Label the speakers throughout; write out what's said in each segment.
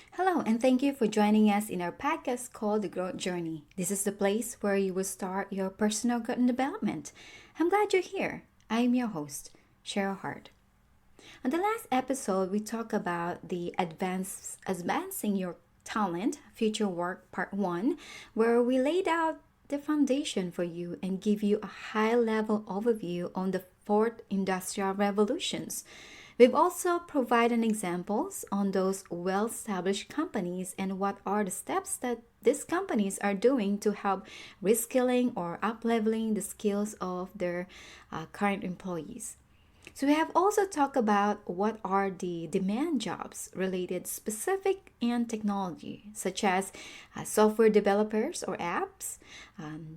Speaker 1: Hello, and thank you for joining us in our podcast called The Growth Journey. This is the place where you will start your personal growth and development. I'm glad you're here. I am your host, Sheryl Hart. On the last episode, we talked about the advancing your talent, future work part 1, where we laid out the foundation for you and give you a high level overview on the fourth industrial revolutions. We've also provided examples on those well established companies and what are the steps that these companies are doing to help reskilling or upleveling the skills of their current employees. So we have also talked about what are the demand jobs related specific and technology, such as software developers or apps,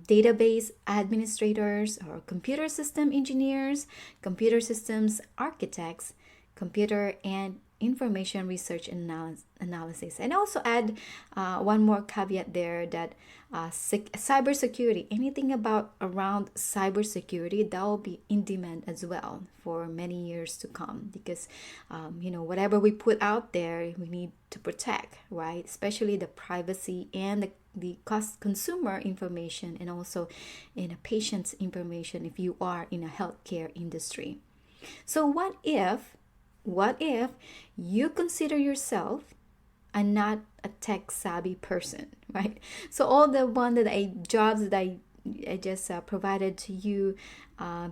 Speaker 1: database administrators or computer system engineers, computer systems architects, computer and information research analysis. And also add one more caveat there that cybersecurity, anything about around cybersecurity, that will be in demand as well for many years to come because, whatever we put out there, we need to protect, right? Especially the privacy and the consumer information and also in a patient's information if you are in a healthcare industry. So what if you consider yourself a not a tech savvy person, right? So all the one that jobs that I just provided to you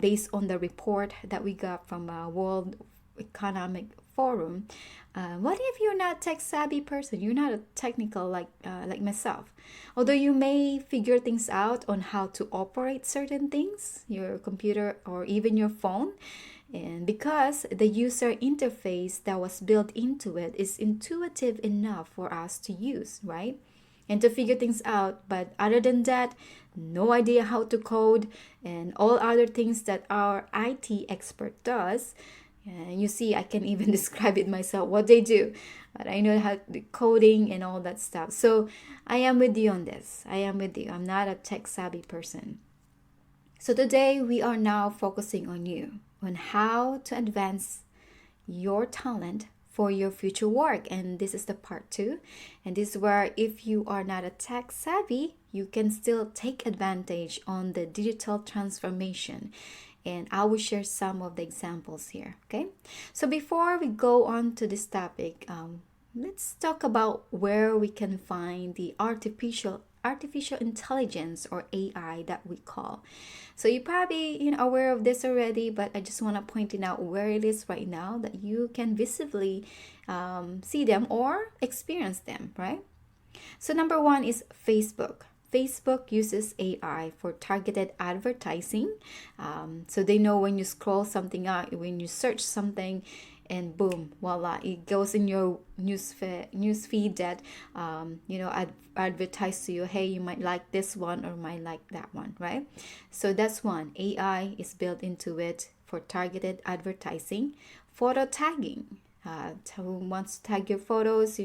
Speaker 1: based on the report that we got from World Economic Forum. What if you're not tech savvy person? You're not a technical like myself. Although you may figure things out on how to operate certain things, your computer or even your phone, and because the user interface that was built into it is intuitive enough for us to use, right? And to figure things out. But other than that, no idea how to code and all other things that our IT expert does. And you see, I can even describe it myself what they do. But I know how the coding and all that stuff. So I am with you on this. I am with you. I'm not a tech savvy person. So today we are now focusing on you, on how to advance your talent for your future work. And this is the part 2. And this is where if you are not a tech savvy, you can still take advantage on the digital transformation. And I will share some of the examples here. Okay. So before we go on to this topic, let's talk about where we can find the artificial intelligence or AI that we call. So you probably aware of this already, but I just want to point it out where it is right now that you can visibly see them or experience them, right? So number 1 is Facebook. Facebook uses AI for targeted advertising. So they know when you scroll something out, when you search something, and boom, voila, it goes in your news feed that advertise to you, hey, you might like this one or might like that one, right? So that's one. AI is built into it for targeted advertising. Photo tagging. Who wants to tag your photos,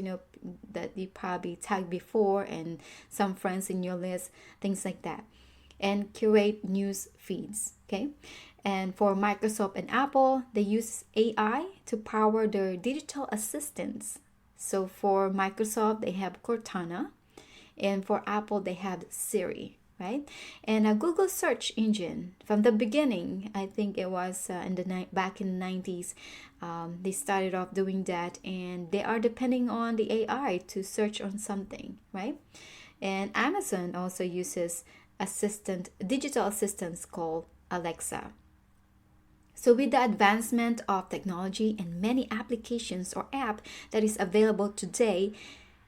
Speaker 1: that you probably tagged before, and some friends in your list, things like that. And curate news feeds, okay? And for Microsoft and Apple, they use AI to power their digital assistants. So for Microsoft, they have Cortana, and for Apple, they have Siri, right? And a Google search engine from the beginning, I think it was back in the 90s, they started off doing that, and they are depending on the AI to search on something, right? And Amazon also uses digital assistants called Alexa. So with the advancement of technology and many applications or app that is available today,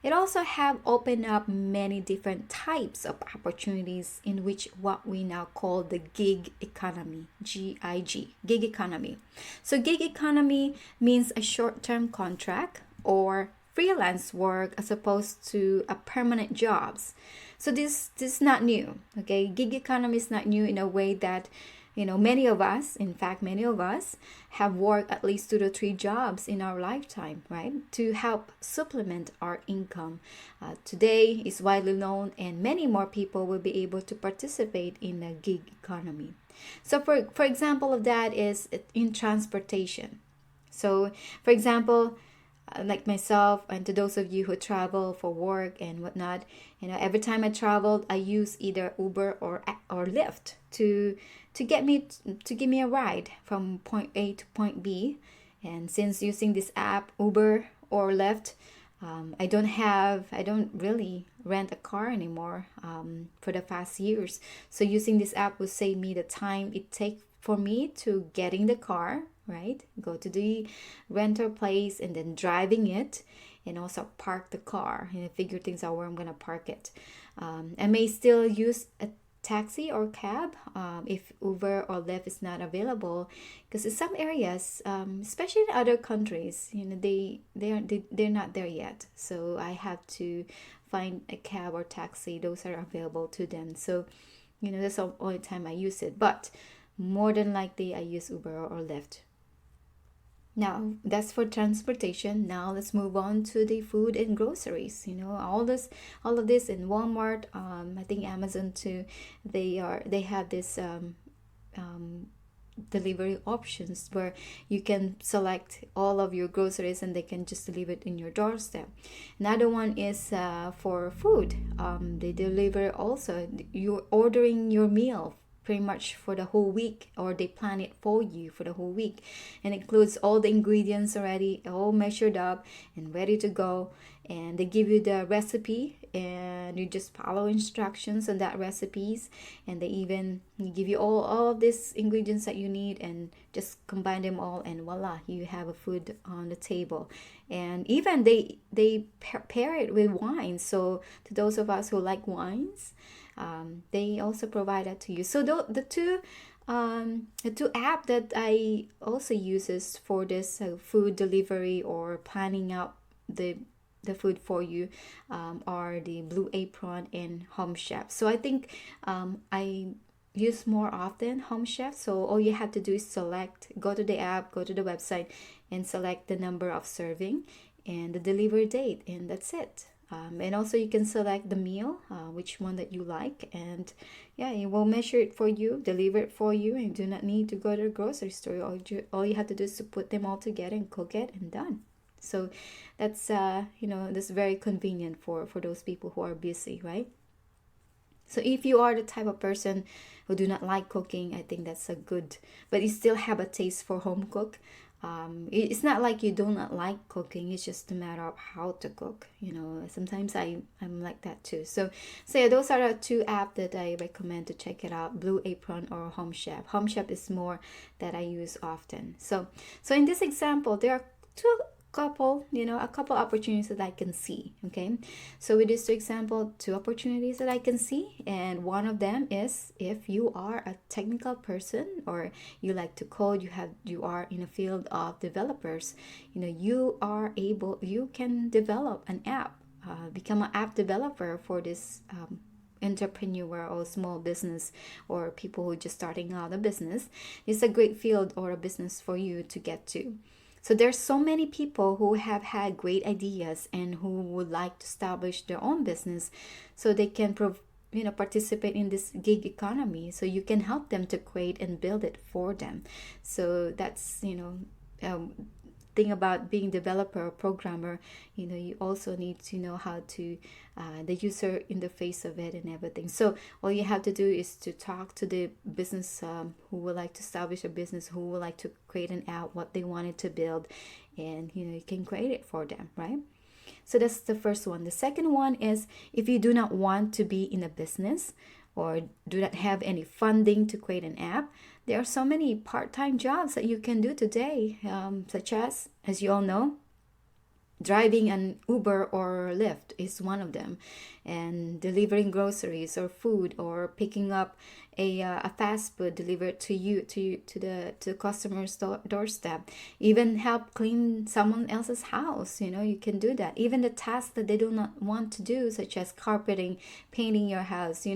Speaker 1: it also have opened up many different types of opportunities in which what we now call the gig economy, GIG, gig economy. So gig economy means a short-term contract or freelance work as opposed to a permanent jobs. So this is not new, okay? Gig economy is not new in a way that many of us have worked at least 2 to 3 jobs in our lifetime, right? To help supplement our income. Today is widely known, and many more people will be able to participate in the gig economy. So for example of that is in transportation. So for example, like myself, and to those of you who travel for work and whatnot, every time I traveled, I use either Uber or Lyft to get me to give me a ride from point A to point B. And since using this app, Uber or Lyft, I don't really rent a car anymore for the past years. So using this app will save me the time it takes for me to getting the car, right? Go to the rental place and then driving it, and also park the car and figure things out where I'm gonna park it. I may still use a taxi or cab if Uber or Lyft is not available, because in some areas, especially in other countries, they're not there yet. So I have to find a cab or taxi. Those are available to them. So that's the only time I use it. But more than likely, I use Uber or Lyft. Now, that's for transportation. Now let's move on to the food and groceries. All of this in Walmart. I think Amazon too. They have this um, delivery options where you can select all of your groceries and they can just deliver it in your doorstep. Another one is for food. They deliver also. You're ordering your meal pretty much for the whole week, or they plan it for you for the whole week, and includes all the ingredients already all measured up and ready to go, and they give you the recipe and you just follow instructions on that recipes, and they even give you all of these ingredients that you need and just combine them all, and voila, you have a food on the table. And even they pair it with wine, so to those of us who like wines, they also provide that to you. So the two app that I also uses for this food delivery or planning out the food for you are the Blue Apron and Home Chef. So I think I use more often Home Chef. So all you have to do is go to the app, go to the website, and select the number of serving and the delivery date, and that's it. And also you can select the meal, which one that you like, and yeah, it will measure it for you, deliver it for you, and you do not need to go to the grocery store. All you have to do is to put them all together and cook it, and done. So that's very convenient for those people who are busy, right? So if you are the type of person who do not like cooking, I think that's a good, but you still have a taste for home cook. It's not like you do not like cooking. It's just a matter of how to cook. Sometimes I'm like that too. So yeah, those are the two apps that I recommend to check it out: Blue Apron or Home Chef. Home Chef is more that I use often. So in this example, there are a couple opportunities that I can see. Okay, so with this example, two opportunities that I can see, and one of them is if you are a technical person or you like to code, you are in a field of developers, you can develop an app, become an app developer for this entrepreneur or small business, or people who are just starting out a business. It's a great field or a business for you to get to. So there's so many people who have had great ideas and who would like to establish their own business, so they can participate in this gig economy. So you can help them to create and build it for them. So that's thing about being developer or programmer. You also need to know how to the user interface of it and everything. So all you have to do is to talk to the business who would like to establish a business, who would like to create an app, what they wanted to build, and you can create it for them, right? So that's the first one. The second one is if you do not want to be in a business or do not have any funding to create an app, there are so many part-time jobs that you can do today, such as you all know, driving an Uber or Lyft is one of them, and delivering groceries or food, or picking up a fast food delivered to you to the customer's doorstep. Even help clean someone else's house. You can do that. Even the tasks that they do not want to do, such as carpeting, painting your house.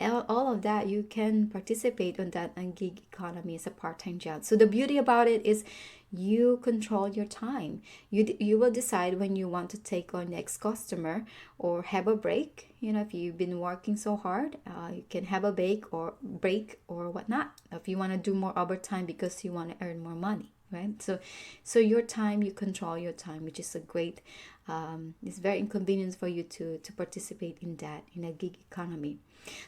Speaker 1: All of that, you can participate on that, and gig economy is a part-time job. So the beauty about it is you control your time. You will decide when you want to take on next customer or have a break. If you've been working so hard, you can have a break or whatnot. If you want to do more overtime because you want to earn more money, right? So your time, you control your time, which is a great, it's very inconvenient for you to participate in that in a gig economy.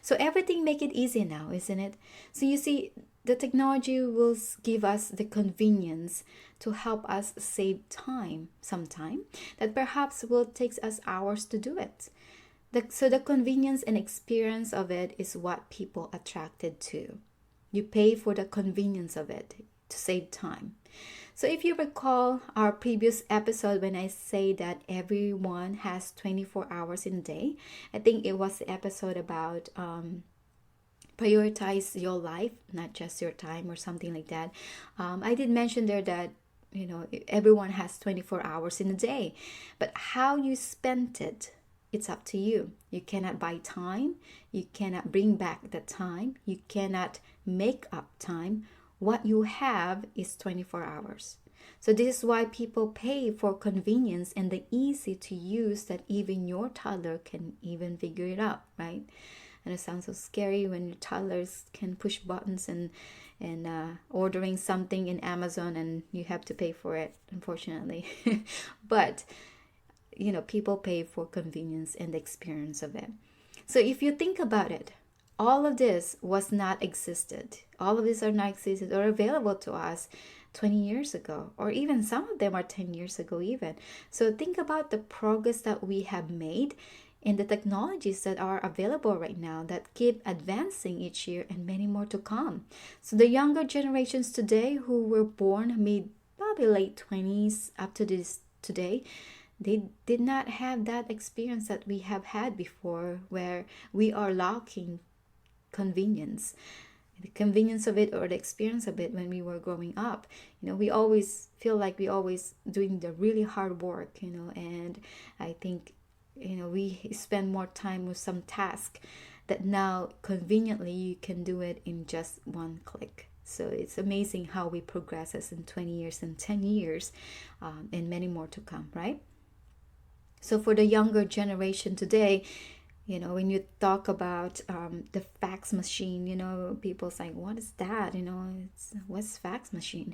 Speaker 1: So everything make it easy now, isn't it? So you see, the technology will give us the convenience to help us save time sometime that perhaps will take us hours to do it. So the convenience and experience of it is what people attracted to. You pay for the convenience of it to save time. So if you recall our previous episode when I say that everyone has 24 hours in a day, I think it was the episode about prioritize your life, not just your time or something like that. I did mention there that everyone has 24 hours in a day, but how you spent it, it's up to you. You cannot buy time, you cannot bring back the time, you cannot make up time. What you have is 24 hours. So this is why people pay for convenience and the easy to use that even your toddler can even figure it out, right? And it sounds so scary when your toddlers can push buttons and ordering something in Amazon and you have to pay for it, unfortunately. But people pay for convenience and the experience of it. So if you think about it, all of this was not existed. All of these are not existed or available to us 20 years ago, or even some of them are 10 years ago even. So think about the progress that we have made and the technologies that are available right now that keep advancing each year and many more to come. So the younger generations today who were born mid probably late 20s up to this today, they did not have that experience that we have had before, where we are lacking convenience, the convenience of it or the experience of it when we were growing up. We always feel like we always doing the really hard work, and I think we spend more time with some task that now conveniently you can do it in just one click. So it's amazing how we progress as in 20 years and 10 years, and many more to come, right? So for the younger generation today, when you talk about the fax machine, people saying, what is that? What's fax machine?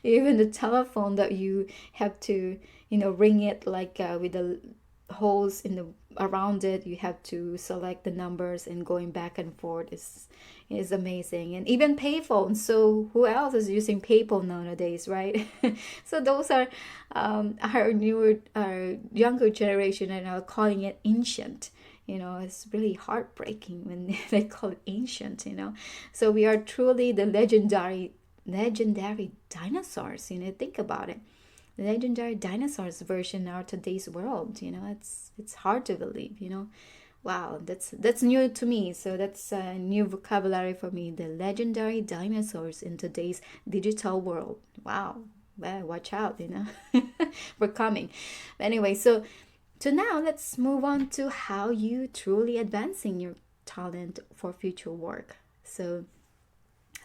Speaker 1: Even the telephone that you have to, ring it like with the holes in the around it, you have to select the numbers and going back and forth is amazing. And even payphones, so who else is using payphone nowadays, right? So those are our newer, our younger generation are now calling it ancient. It's really heartbreaking when they call it ancient. So we are truly the legendary dinosaurs. Think about it, the legendary dinosaurs version of today's world. It's hard to believe. Wow, that's new to me. So that's a new vocabulary for me. The legendary dinosaurs in today's digital world. Wow, well, watch out. We're coming. But anyway, so now let's move on to how you truly advancing your talent for future work. So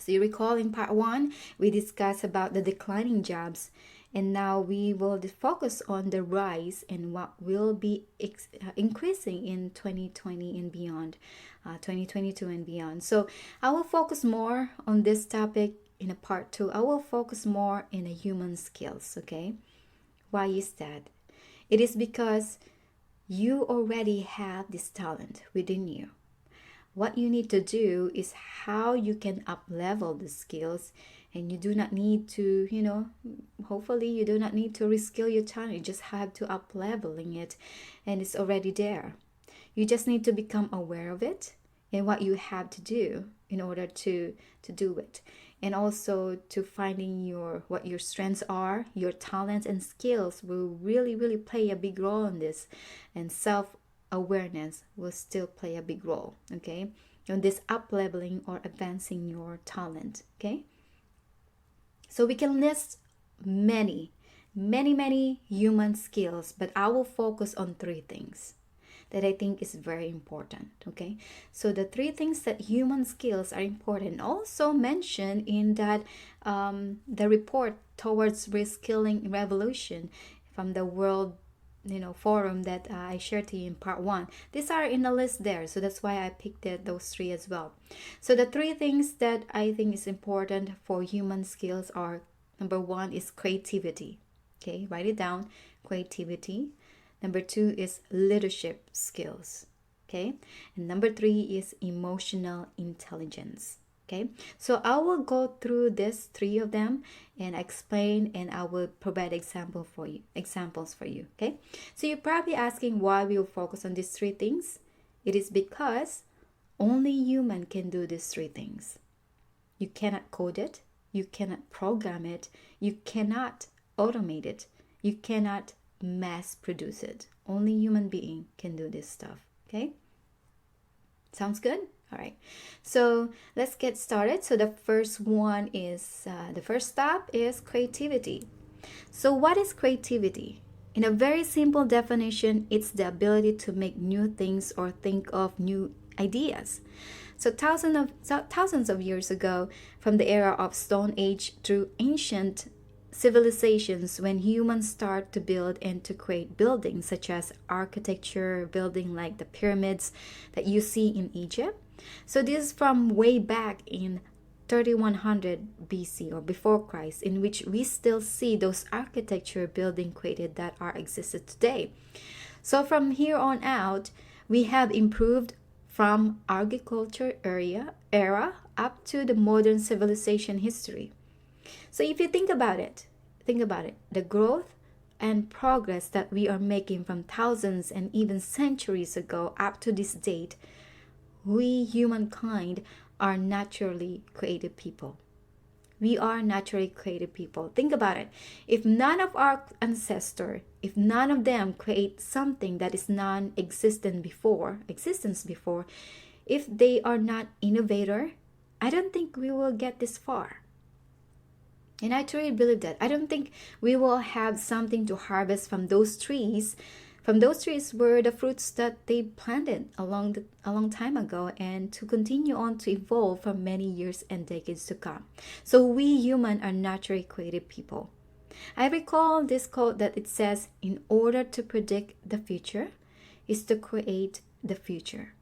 Speaker 1: you recall in part 1 we discussed about the declining jobs, and now we will focus on the rise and what will be increasing in 2020 and beyond, 2022 and beyond. So I will focus more on this topic in a part 2. I will focus more in the human skills. Okay, why is that? It is because you already have this talent within you. What you need to do is how you can up level the skills, and you do not need to, hopefully you do not need to reskill your talent. You just have to up leveling it, and it's already there. You just need to become aware of it and what you have to do in order to do it, and also to finding what your strengths are. Your talents and skills will really play a big role in this, and self-awareness will still play a big role, okay, on this up leveling or advancing your talent. Okay, so we can list many human skills, but I will focus on 3 things that I think is very important. Okay, so the 3 things that human skills are important, also mentioned in that the report towards reskilling revolution from the World forum that I shared to you in part 1. These are in the list there, so that's why I picked those 3 as well. So the 3 things that I think is important for human skills are Number one is creativity. Okay, write it down. Creativity. Number two is leadership skills. Okay, and number three is emotional intelligence. Okay, so I will go through this three of them and explain, and I will provide examples for you. Okay, so you're probably asking why we will focus on these three things. It is because only human can do these three things. You cannot code it, you cannot program it, you cannot automate it, you cannot mass produce it. Only human being can do this stuff. Okay, sounds good? All right, so let's get started. So the first one is the first step is creativity. So what is creativity? In a very simple definition, it's the ability to make new things or think of new ideas. So thousands of years ago, from the era of Stone Age through ancient civilizations, when humans start to build and to create buildings such as architecture, building like the pyramids that you see in Egypt. So this is from way back in 3100 BC or before Christ, in which we still see those architecture building created that are existed today. So from here on out, we have improved from agriculture era up to the modern civilization history. So if you think about it, the growth and progress that we are making from thousands and even centuries ago up to this date, we humankind are naturally creative people. We are naturally creative people. Think about it. If none of our ancestors, if none of them create something that is non-existent before, if they are not innovator, I don't think we will get this far. And I truly believe that. I don't think we will have something to harvest from those trees. From those trees were the fruits that they planted a long time ago, and to continue on to evolve for many years and decades to come. So we humans are naturally creative people. I recall this quote that it says, in order to predict the future is to create the future.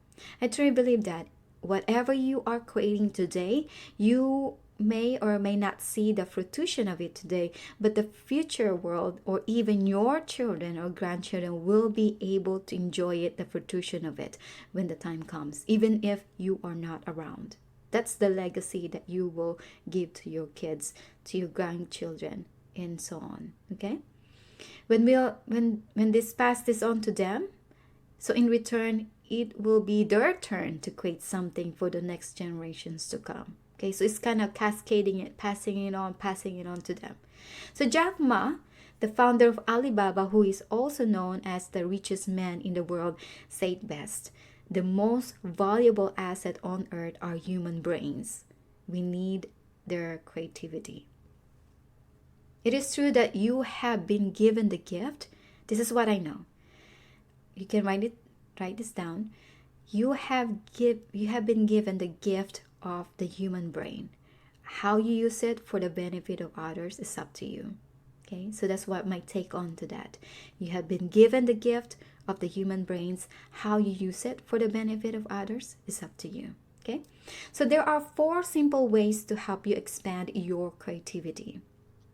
Speaker 1: I truly believe that whatever you are creating today, you may or may not see the fruition of it today, but the future world or even your children or grandchildren will be able to enjoy it, the fruition of it, when the time comes, even if you are not around. That's the legacy that you will give to your kids, to your grandchildren, and so on. Okay, when this pass this on to them, so in return it will be their turn to create something for the next generations to come. Okay, so it's kind of cascading it, passing it on to them. So Jack Ma, the founder of Alibaba, who is also known as the richest man in the world, said best, the most valuable asset on earth are human brains. We need their creativity. It is true that you have been given the gift. This is what I know. You can write this down. You have been given the gift of the human brain. How you use it for the benefit of others is up to you. Okay, so that's what my take on to that. You have been given the gift of the human brains. How you use it for the benefit of others is up to you. Okay, so there are 4 simple ways to help you expand your creativity.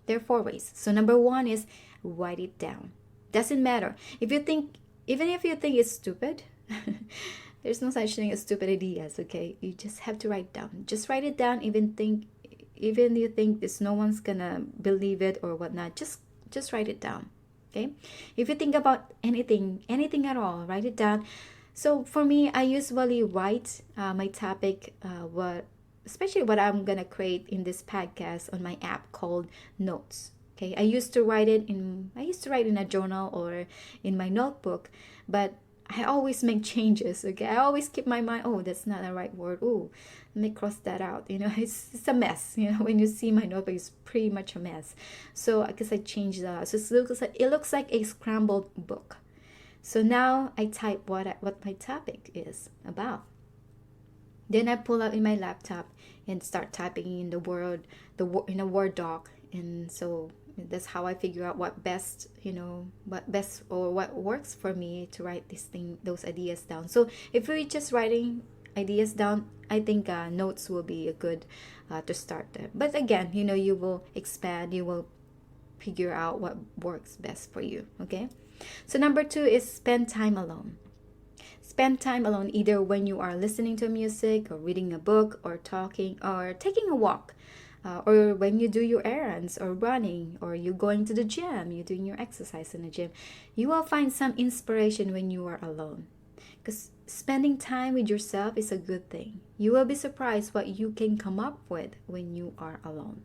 Speaker 1: There are 4 ways. So number 1 is write it down. Doesn't matter even if you think it's stupid. There's no such thing as stupid ideas, okay? You just have to write down. Just write it down, even you think this no one's gonna believe it or whatnot. Just write it down, okay? If you think about anything at all, write it down. So for me, I usually write my topic, especially what I'm gonna create in this podcast on my app called Notes. Okay, I used to write in a journal or in my notebook, but I always make changes. Okay, I always keep my mind. Oh, that's not the right word. Oh, let me cross that out. It's a mess. When you see my notebook, it's pretty much a mess. So I guess I changed that. So it looks like a scrambled book. So now I type what my topic is about. Then I pull out in my laptop and start typing in in a Word doc, and so that's how I figure out what best or what works for me to write those ideas down. So if we're just writing ideas down, I think notes will be a good to start there. But again, you will expand, you will figure out what works best for you. Okay. So number two is spend time alone. Spend time alone either when you are listening to music or reading a book or talking or taking a walk. Or when you do your errands or running or you going to the gym, you're doing your exercise in the gym, you will find some inspiration when you are alone. Because spending time with yourself is a good thing. You will be surprised what you can come up with when you are alone.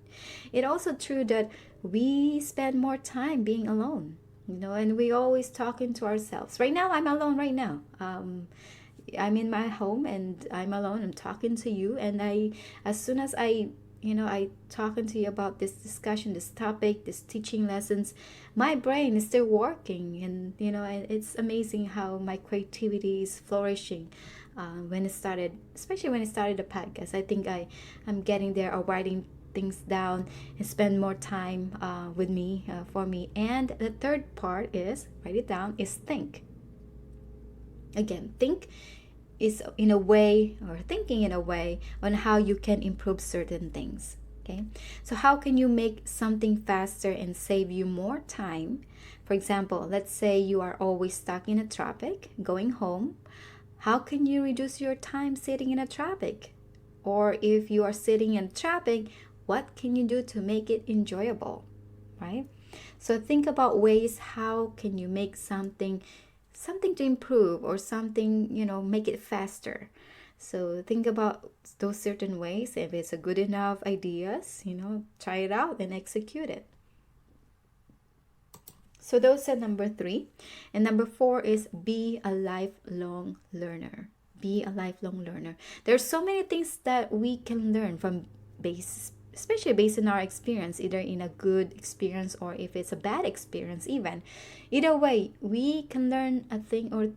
Speaker 1: It's also true that we spend more time being alone, and we always talking to ourselves. Right now, I'm alone right now. I'm in my home and I'm alone. I'm talking to you, and as soon as I talking to you about this discussion, this topic, this teaching lessons, my brain is still working, and and it's amazing how my creativity is flourishing. When it started, especially when it started the podcast, I think I'm getting there, or writing things down and spend more time with me, for me. And the third part is write it down, is think. Again, think is in a way, or thinking in a way on how you can improve certain things. Okay, so how can you make something faster and save you more time? For example, let's say you are always stuck in a traffic going home. How can you reduce your time sitting in a traffic? Or if you are sitting in traffic, what can you do to make it enjoyable, right? So think about ways how can you make something to improve, or something, make it faster. So think about those certain ways. If it's a good enough ideas, try it out and execute it. So those are number three. And number four is be a lifelong learner. Be a lifelong learner. There's so many things that we can learn from especially based on our experience, either in a good experience or if it's a bad experience even. Either way, we can learn a thing or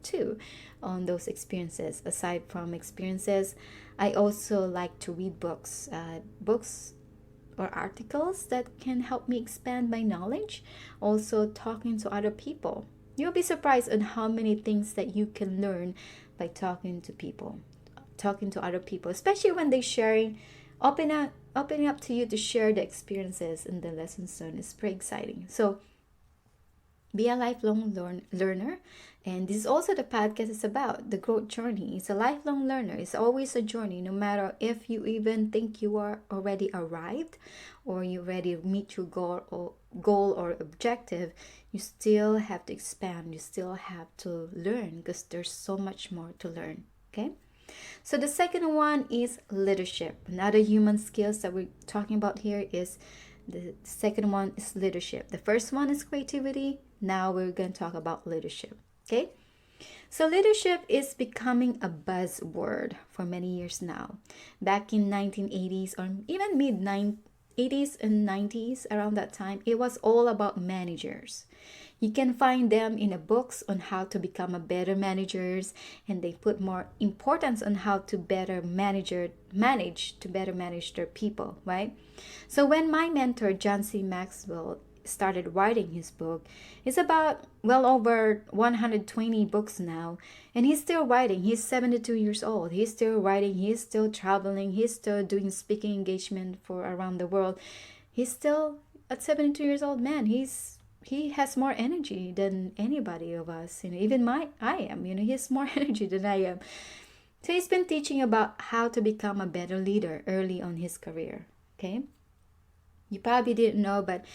Speaker 1: two on those experiences. Aside from experiences, I also like to read books or articles that can help me expand my knowledge. Also talking to other people. You'll be surprised on how many things that you can learn by talking to other people, especially when they sharing, opening up to you to share the experiences and the lessons learned. Is pretty exciting. So be a lifelong learner. And this is also the podcast is about, the growth journey. It's a lifelong learner. It's always a journey, no matter if you even think you are already arrived or you already meet your goal or objective. You still have to expand. You still have to learn, because there's so much more to learn. Okay. So the second one is leadership. Another human skills that we're talking about here is the second one is leadership. The first one is creativity. Now we're going to talk about leadership. Okay. So leadership is becoming a buzzword for many years now. Back in 1980s or even mid 80s and 90s, around that time, it was all about managers. You can find them in the books on how to become a better managers, and they put more importance on how to better manage their people, right? So when my mentor John C. Maxwell started writing his book, it's about well over 120 books now, and he's still writing. He's 72 years old. He's still writing. He's still traveling. He's still doing speaking engagement for around the world. He's still at 72 years old, man. He has more energy than anybody of us. Even I am. He has more energy than I am. So he's been teaching about how to become a better leader early on his career. Okay. You probably didn't know, but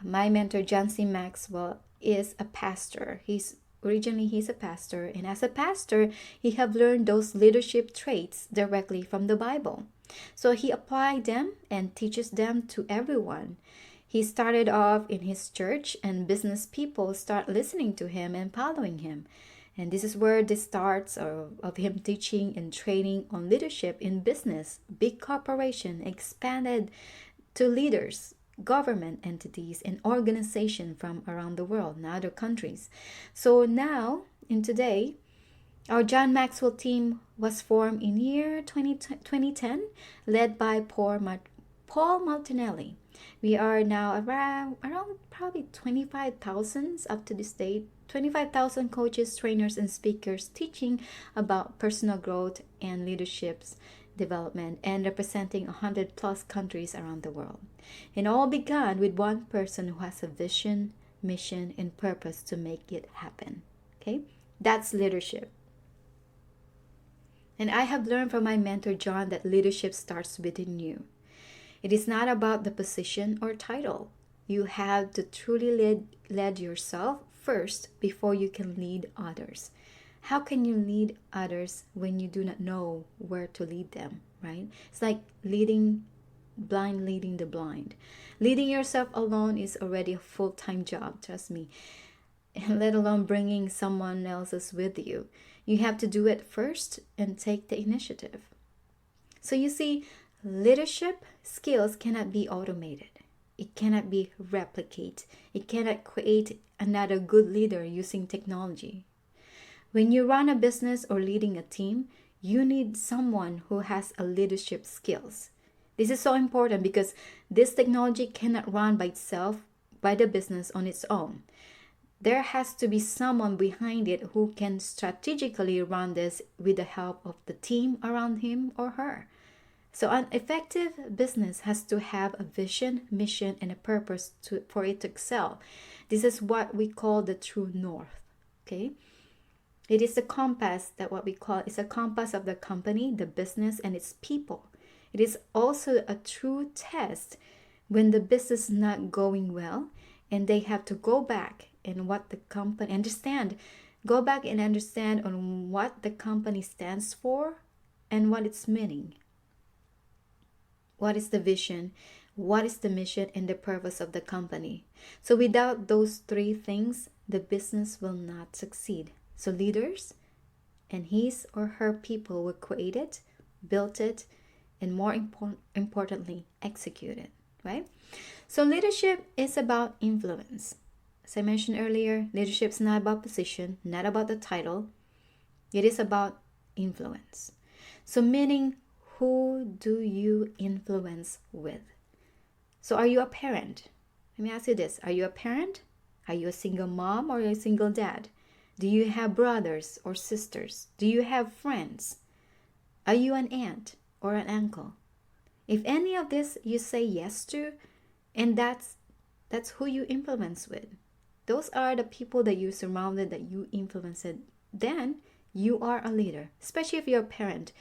Speaker 1: my mentor John C. Maxwell is a pastor. He's a pastor, and as a pastor, he have learned those leadership traits directly from the Bible. So he applied them and teaches them to everyone. He started off in his church, and business people start listening to him and following him. And this is where the starts of him teaching and training on leadership in business. Big corporation expanded to leaders, government entities, and organizations from around the world and other countries. So now, in today, our John Maxwell team was formed in year 2010, led by Paul Martinelli. We are now around probably 25,000 up to this date. 25,000 coaches, trainers, and speakers teaching about personal growth and leadership's development and representing 100 plus countries around the world. And all began with one person who has a vision, mission, and purpose to make it happen. Okay? That's leadership. And I have learned from my mentor John that leadership starts within you. It is not about the position or title. You have to truly lead yourself first before you can lead others. How can you lead others when you do not know where to lead them, right? It's like leading the blind. Leading yourself alone is already a full-time job, trust me. Let alone bringing someone else's with you. You have to do it first and take the initiative. So you see, leadership skills cannot be automated. It cannot be replicated. It cannot create another good leader using technology. When you run a business or leading a team, you need someone who has a leadership skills. This is so important because this technology cannot run by itself, by the business on its own. There has to be someone behind it who can strategically run this with the help of the team around him or her. So an effective business has to have a vision, mission, and a purpose for it to excel. This is what we call the true north. Okay? It is the compass that what we call is a compass of the company, the business, and its people. It is also a true test when the business is not going well and they have to go back and what the company understand on what the company stands for and what its meaning. What is the vision? What is the mission and the purpose of the company? So without those three things, the business will not succeed. So leaders and his or her people will create it, build it, and more importantly, execute it, right? So leadership is about influence. As I mentioned earlier, leadership is not about position, not about the title. It is about influence. So meaning, who do you influence with? So are you a parent? Let me ask you this. Are you a parent? Are you a single mom or a single dad? Do you have brothers or sisters? Do you have friends? Are you an aunt or an uncle? If any of this you say yes to, and that's who you influence with. Those are the people that you surrounded, that you influenced, then you are a leader, especially if you're a parent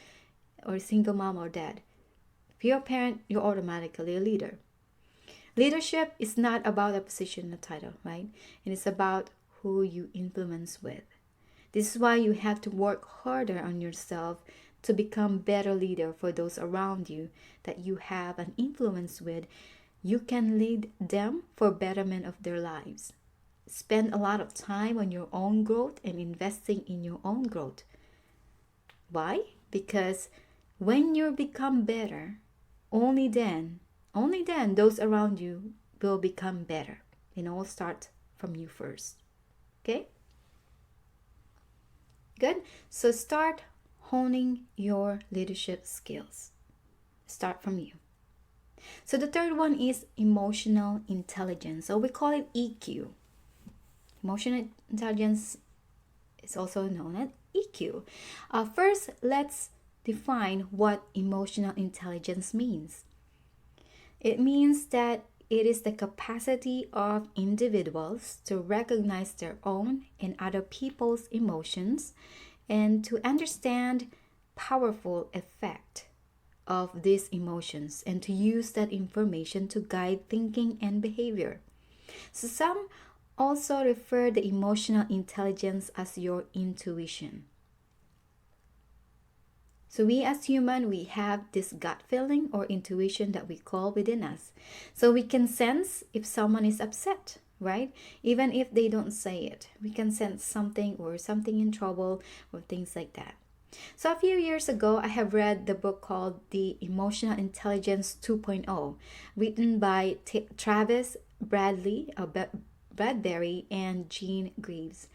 Speaker 1: or a single mom or dad. If you're a parent, you're automatically a leader. Leadership is not about a position or title, right? And it's about who you influence with. This is why you have to work harder on yourself to become better leader for those around you that you have an influence with. You can lead them for betterment of their lives. Spend a lot of time on your own growth and investing in your own growth. Why? Because when you become better, only then those around you will become better. It all starts from you first. Okay? Good. So start honing your leadership skills. Start from you. So the third one is emotional intelligence. So we call it EQ. Emotional intelligence is also known as EQ. First, let's define what emotional intelligence means. It means that it is the capacity of individuals to recognize their own and other people's emotions and to understand powerful effect of these emotions and to use that information to guide thinking and behavior. So some also refer the emotional intelligence as your intuition. So we as human, we have this gut feeling or intuition that we call within us. So we can sense if someone is upset, right? Even if they don't say it, we can sense something or something in trouble or things like that. So a few years ago, I have read the book called The Emotional Intelligence 2.0, written by Travis Bradbury and Jean Greaves.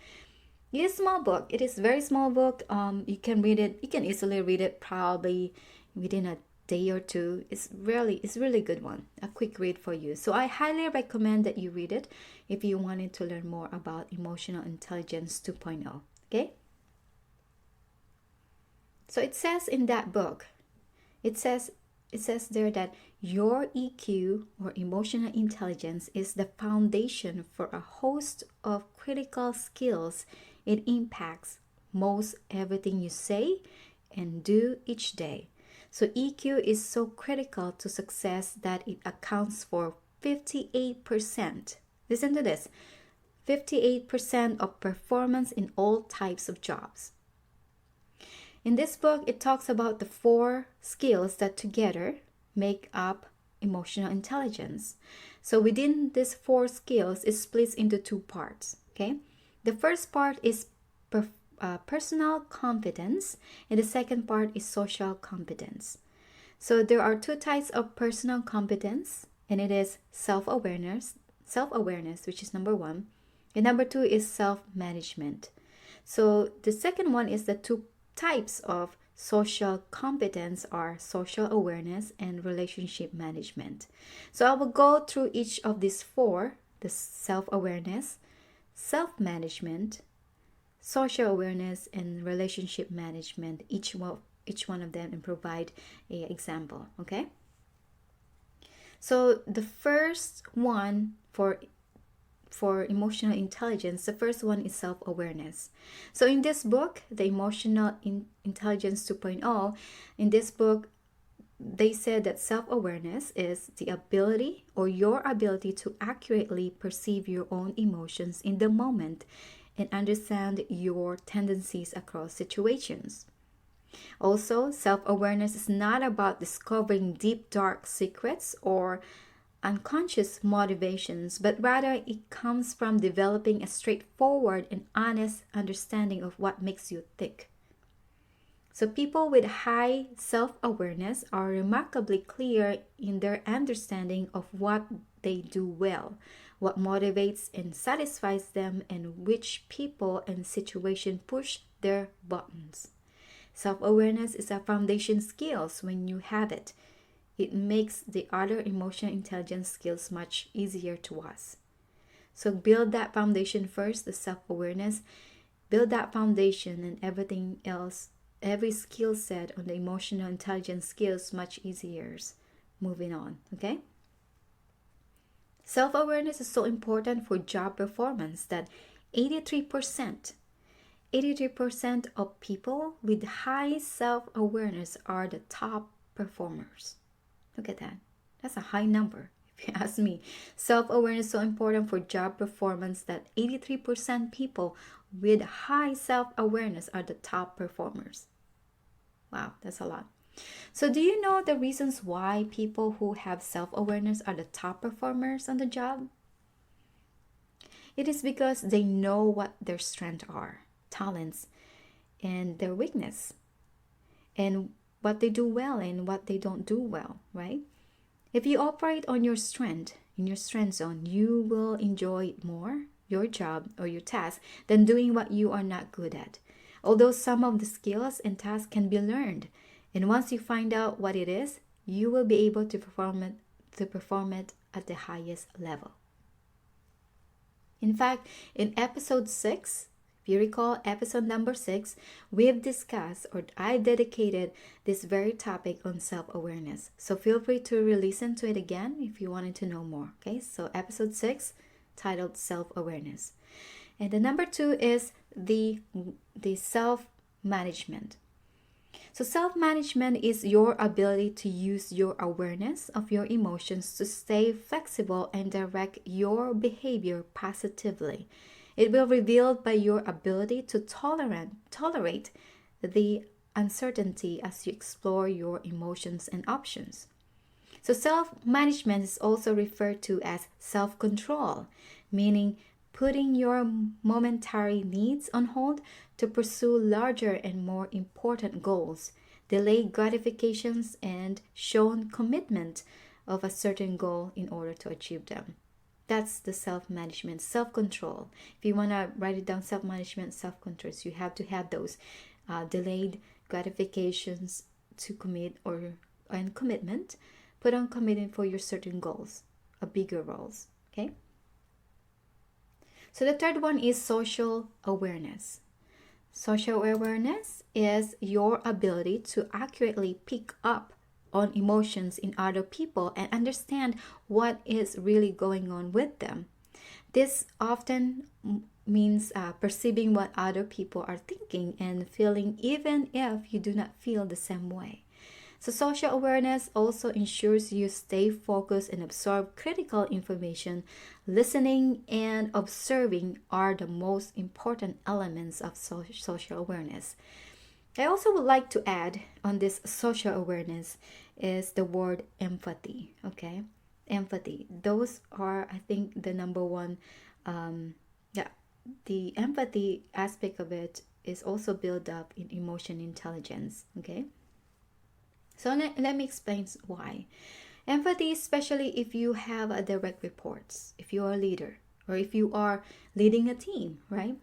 Speaker 1: It is a small book. It is a very small book. You can read it. You can easily read it probably within a day or two. It's really good one. A quick read for you. So I highly recommend that you read it if you wanted to learn more about emotional intelligence 2.0. Okay? So it says in that book, it says there that your EQ or emotional intelligence is the foundation for a host of critical skills. It impacts most everything you say and do each day. So EQ is so critical to success that it accounts for 58%. Listen to this. 58% of performance in all types of jobs. In this book, it talks about the 4 skills that together make up emotional intelligence. So within these 4 skills, it splits into 2 parts. Okay, the first part is personal competence, and the second part is social competence. So there are 2 types of personal competence, and it is self-awareness, which is number 1, and number 2 is self-management. So the second one is the 2 types of social competence are social awareness and relationship management. So I will go through each of these 4, the self-awareness, self-management, social awareness, and relationship management, each one of them, and provide an example. Okay, so the first one for emotional intelligence, the first one is self-awareness. So in this book, the emotional intelligence 2.0, in this book, they said that self-awareness is the ability or your ability to accurately perceive your own emotions in the moment and understand your tendencies across situations. Also, self-awareness is not about discovering deep, dark secrets or unconscious motivations, but rather it comes from developing a straightforward and honest understanding of what makes you tick. So people with high self-awareness are remarkably clear in their understanding of what they do well, what motivates and satisfies them, and which people and situation push their buttons. Self-awareness is a foundation skills. When you have it, it makes the other emotional intelligence skills much easier to us. So build that foundation first, the self-awareness. Build that foundation, and everything else, every skill set on the emotional intelligence skills much easier moving on. Okay? Self-awareness is so important for job performance that 83% of people with high self-awareness are the top performers. Look at that. That's a high number, if you ask me. Self-awareness is so important for job performance that 83% people with high self-awareness are the top performers. Wow, that's a lot. So do you know the reasons why people who have self-awareness are the top performers on the job? It is because they know what their strengths are, talents, and their weakness, and what they do well and what they don't do well, right? If you operate on your strength, in your strength zone, you will enjoy more your job or your task than doing what you are not good at. Although some of the skills and tasks can be learned, and once you find out what it is, you will be able to perform it at the highest level. In fact, in episode 6, if you recall episode number 6, we've discussed, or I dedicated this very topic on self-awareness. So feel free to re-listen to it again if you wanted to know more. Okay, so episode 6 titled Self-Awareness. And the number 2 is the self-management. So self-management is your ability to use your awareness of your emotions to stay flexible and direct your behavior positively. It will be revealed by your ability to tolerate the uncertainty as you explore your emotions and options. So self-management is also referred to as self-control, meaning putting your momentary needs on hold to pursue larger and more important goals, delay gratifications, and shown commitment of a certain goal in order to achieve them. That's the self-management, self-control. If you want to write it down, self-management, self-control, you have to have those delayed gratifications to commit or and commitment. Put on commitment for your certain goals, bigger roles. Okay. So the third one is social awareness. Social awareness is your ability to accurately pick up on emotions in other people and understand what is really going on with them. This often means perceiving what other people are thinking and feeling, even if you do not feel the same way. So, social awareness also ensures you stay focused and absorb critical information. Listening and observing are the most important elements of social awareness. I also would like to add on this social awareness is the word empathy. Okay, empathy. Those are, I think, the number one. Yeah, the empathy aspect of it is also built up in emotion intelligence. Okay. So let me explain why. Empathy, especially if you have a direct reports, if you are a leader, or if you are leading a team, right?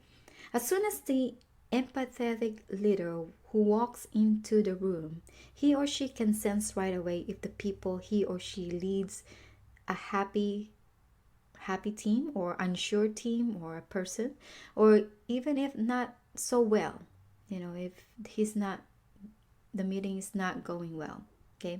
Speaker 1: As soon as the empathetic leader who walks into the room, he or she can sense right away if the people he or she leads a happy team or unsure team or a person, or even if not so well, if he's not the meeting is not going well. Okay.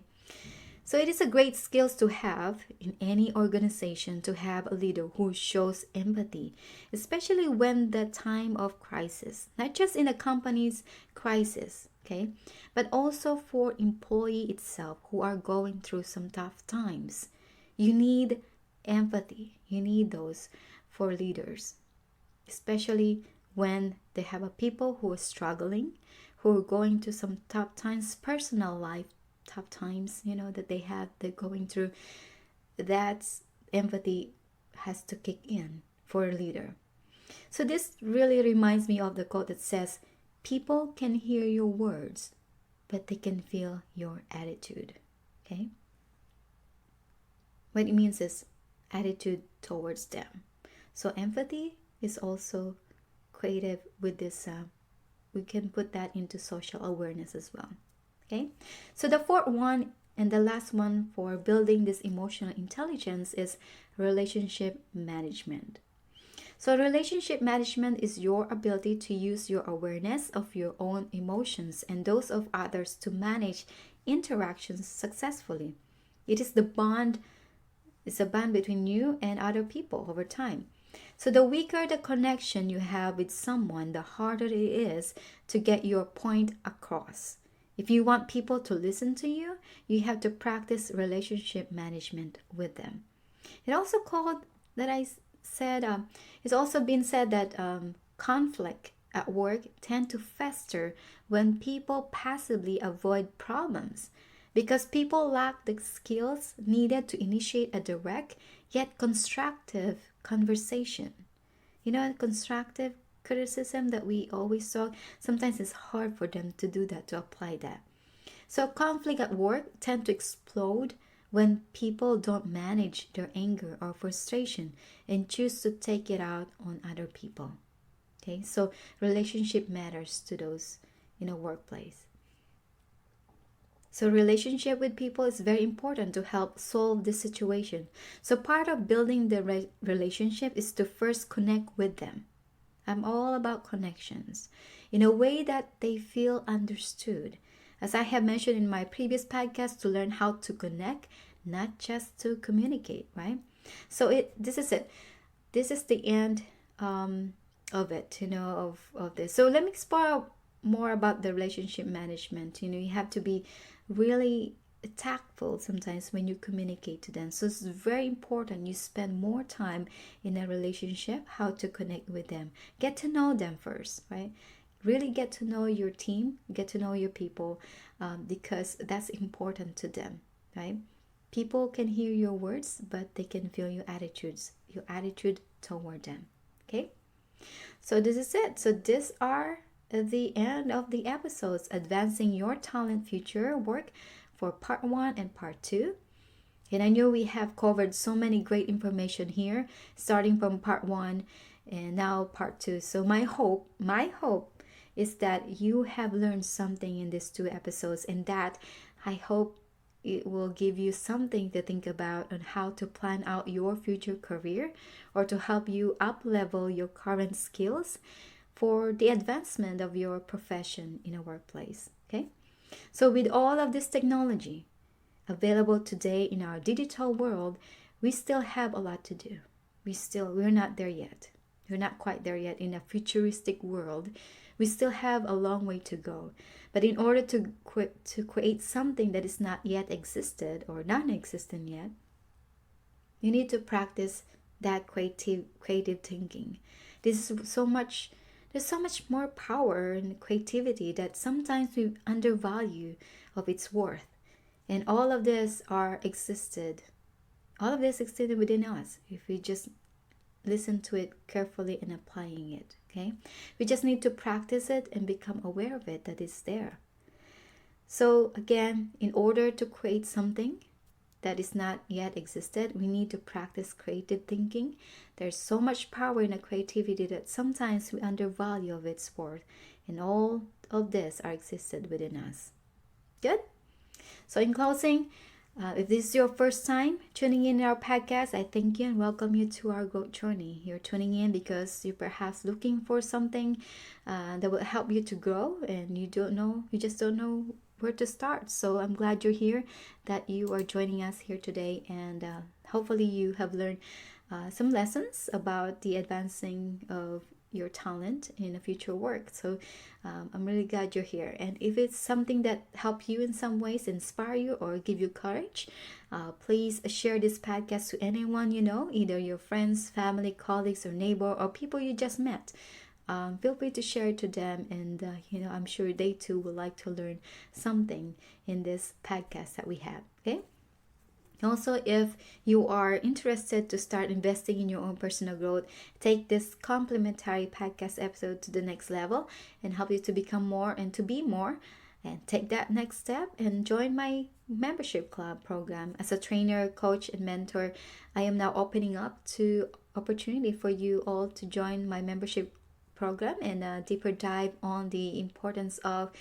Speaker 1: So it is a great skills to have in any organization to have a leader who shows empathy, especially when the time of crisis, not just in a company's crisis, okay, but also for employee itself who are going through some tough times. You need empathy. You need those for leaders, especially when they have a people who are struggling, who are going to some tough times, personal life tough times, that they're going through. That's empathy has to kick in for a leader. So this really reminds me of the quote that says, people can hear your words, but they can feel your attitude. Okay? What it means is attitude towards them. So empathy is also creative with this. We can put that into social awareness as well. Okay, so the fourth one and the last one for building this emotional intelligence is relationship management. So relationship management is your ability to use your awareness of your own emotions and those of others to manage interactions successfully. It is the bond, it's a bond between you and other people over time. So the weaker the connection you have with someone, the harder it is to get your point across. If you want people to listen to you, you have to practice relationship management with them. It also called that I said, it's also been said that conflict at work tend to fester when people passively avoid problems because people lack the skills needed to initiate a direct yet constructive conversation. Constructive criticism that we always talk, sometimes it's hard for them to do that, to apply that. So conflict at work tend to explode when people don't manage their anger or frustration and choose to take it out on other people. Okay, so relationship matters to those in a workplace. So relationship with people is very important to help solve this situation. So part of building the relationship is to first connect with them. I'm all about connections in a way that they feel understood. As I have mentioned in my previous podcast, to learn how to connect, not just to communicate, right? So this is it. This is the end of it, of this. So let me explore more about the relationship management. You have to be really tactful sometimes when you communicate to them. So it's very important you spend more time in a relationship, how to connect with them. Get to know them first, right? Really get to know your team, get to know your people, because that's important to them, right? People can hear your words, but they can feel your attitude toward them. Okay? So this is it. So these are the end of the episodes, Advancing Your Talent Future Work for part 1 and part 2. And I know we have covered so many great information here, starting from part 1 and now part 2. So my hope is that you have learned something in these 2 episodes, and that I hope it will give you something to think about on how to plan out your future career or to help you up level your current skills for the advancement of your profession in a workplace. Okay? So, with all of this technology available today in our digital world, we still have a lot to do. We're not there yet. We're not quite there yet in a futuristic world. We still have a long way to go. But in order to create something that is not yet existed or non-existent yet, you need to practice that creative thinking. This is so much There's so much more power and creativity that sometimes we undervalue of its worth. And all of this existed within us if we just listen to it carefully and applying it. Okay, we just need to practice it and become aware of it that it's there. So again, in order to create something that is not yet existed, we need to practice creative thinking. There's so much power in a creativity that sometimes we undervalue of its worth, and all of this are existed within us. Good. So in closing, if this is your first time tuning in our podcast, I thank you and welcome you to our growth journey. You're tuning in because you're perhaps looking for something that will help you to grow, and you just don't know where to start. So I'm glad you're here, that you are joining us here today, and hopefully you have learned some lessons about the advancing of your talent in a future work. So I'm really glad you're here. And if it's something that help you in some ways, inspire you or give you courage, please share this podcast to anyone you know, either your friends, family, colleagues, or neighbor, or people you just met. Feel free to share it to them, and I'm sure they too would like to learn something in this podcast that we have. Okay. Also, if you are interested to start investing in your own personal growth, take this complimentary podcast episode to the next level and help you to become more and to be more. And take that next step and join my membership club program. As a trainer, coach, and mentor, I am now opening up to opportunity for you all to join my membership program and a deeper dive on the importance of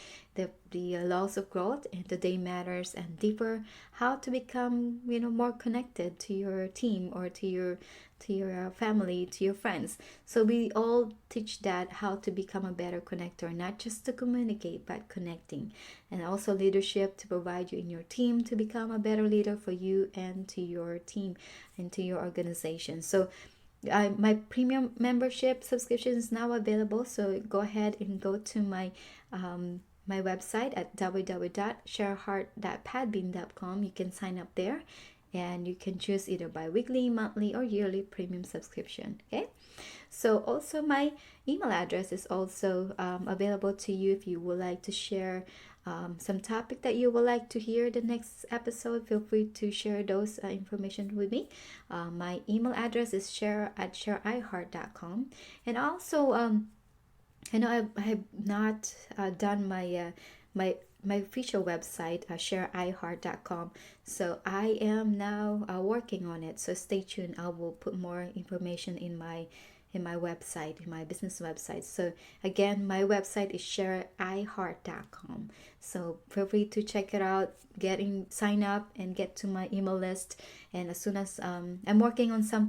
Speaker 1: the laws of growth and the day matters, and deeper how to become more connected to your team or to your family, to your friends. So we all teach that how to become a better connector, not just to communicate but connecting, and also leadership to provide you in your team to become a better leader for you and to your team and to your organization. So my premium membership subscription is now available, so go ahead and go to my my website at www.sherylhart.padbean.com. You can sign up there, and you can choose either bi-weekly, monthly, or yearly premium subscription. Okay, so also my email address is also available to you if you would like to share some topic that you would like to hear the next episode. Feel free to share those information with me. My email address is share@sherylhart.com, and also I know I have not done my my official website, sherylhart.com. So I am now working on it. So stay tuned. I will put more information in my website, in my business website. So again, my website is sherylhart.com. So feel free to check it out, sign up and get to my email list. And as soon as I'm working on some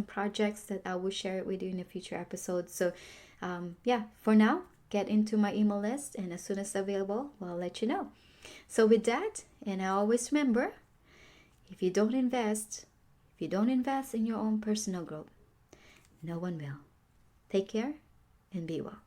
Speaker 1: projects that I will share it with you in a future episode. So for now, get into my email list, and as soon as available, I'll let you know. So with that, and I always remember, if you don't invest in your own personal growth, no one will. Take care and be well.